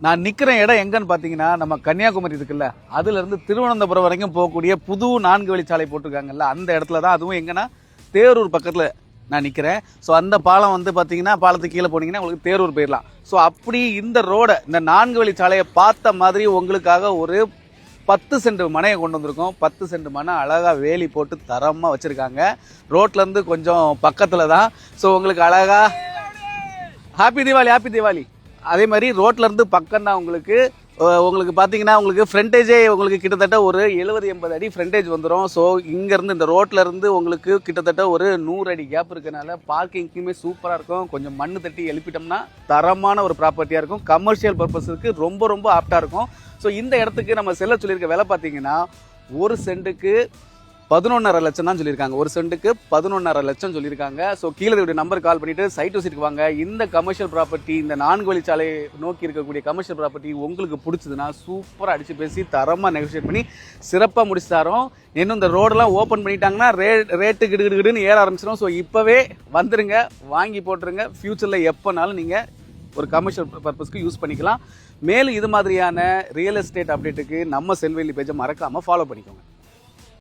நான் நிற்கிற இடம் எங்கன்னு பார்த்தீங்கன்னா நம்ம கன்னியாகுமரி இருக்குல்ல, அதுலேருந்து திருவனந்தபுரம் வரைக்கும் போகக்கூடிய புது 4 வழிச்சாலை போட்டிருக்காங்கல்ல, அந்த இடத்துல தான். அதுவும் எங்கன்னா தேரூர் பக்கத்தில் நான் நிற்கிறேன். ஸோ அந்த பாலம் வந்து பார்த்தீங்கன்னா, பாலத்துக்கு கீழே போனீங்கன்னா உங்களுக்கு தேரூர் போயிடலாம். ஸோ அப்படி இந்த ரோடை, இந்த 4 வழிச்சாலையை பார்த்த மாதிரி உங்களுக்காக ஒரு 10 சென்ட் மனையை கொண்டு வந்திருக்கோம். 10 சென்ட் மனை அழகாக வேலி போட்டு தரமாக வச்சுருக்காங்க. ரோட்லேருந்து கொஞ்சம் பக்கத்தில் தான். ஸோ உங்களுக்கு அழகாக ஹாப்பி தீபாவளி, ஹாப்பி தீபாவளி. அதே மாதிரி ரோட்லேருந்து பக்கம் தான். உங்களுக்கு பார்த்தீங்கன்னா உங்களுக்கு ஃப்ரண்டேஜே உங்களுக்கு கிட்டத்தட்ட ஒரு 70-80 அடி ஃப்ரண்டேஜ் வந்துடும். ஸோ இங்கேருந்து இந்த ரோட்லேருந்து உங்களுக்கு கிட்டத்தட்ட ஒரு 100 அடி கேப் இருக்கனால பார்க்கிங்க்குமே சூப்பராக இருக்கும். கொஞ்சம் மண்ணு தட்டி எழுப்பிட்டோம்னா தரமான ஒரு ப்ராப்பர்ட்டியாக இருக்கும். கமர்ஷியல் பர்பஸுக்கு ரொம்ப ரொம்ப ஆப்டாக இருக்கும். ஸோ இந்த இடத்துக்கு நம்ம செல்ல சொல்லியிருக்க விலை பார்த்தீங்கன்னா, ஒரு சென்ட்டுக்கு 11.5 லட்சம் தான் சொல்லியிருக்காங்க. ஒரு சென்ட்டுக்கு 11.5 லட்சம் சொல்லியிருக்காங்க. ஸோ கீழே நம்பர் கால் பண்ணிவிட்டு சைட் விசிட்டுக்கு வாங்க. இந்த கமர்ஷியல் ப்ராப்பர்ட்டி, இந்த 4 வழிச்சாலை நோக்கி இருக்கக்கூடிய கமர்ஷியல் ப்ராப்பர்ட்டி உங்களுக்கு பிடிச்சதுன்னா சூப்பராக அடித்து பேசி தரமாக நெகோஷியேட் பண்ணி சிறப்பாக முடிச்சு தரோம். இன்னும் இந்த ரோடெல்லாம் ஓப்பன் பண்ணிட்டாங்கன்னா ரேட்டு கிடுகிடுன்னு ஏற ஆரம்பிச்சிடும். ஸோ இப்போவே வந்துருங்க, வாங்கி போட்டுருங்க. ஃப்யூச்சரில் எப்போனாலும் நீங்கள் ஒரு கமர்ஷியல் பர்பஸ்க்கு யூஸ் பண்ணிக்கலாம். மேலும் இது மாதிரியான ரியல் எஸ்டேட் அப்டேட்டுக்கு நம்ம செல்வேலி பேஜை மறக்காமல் ஃபாலோ பண்ணிக்கோங்க.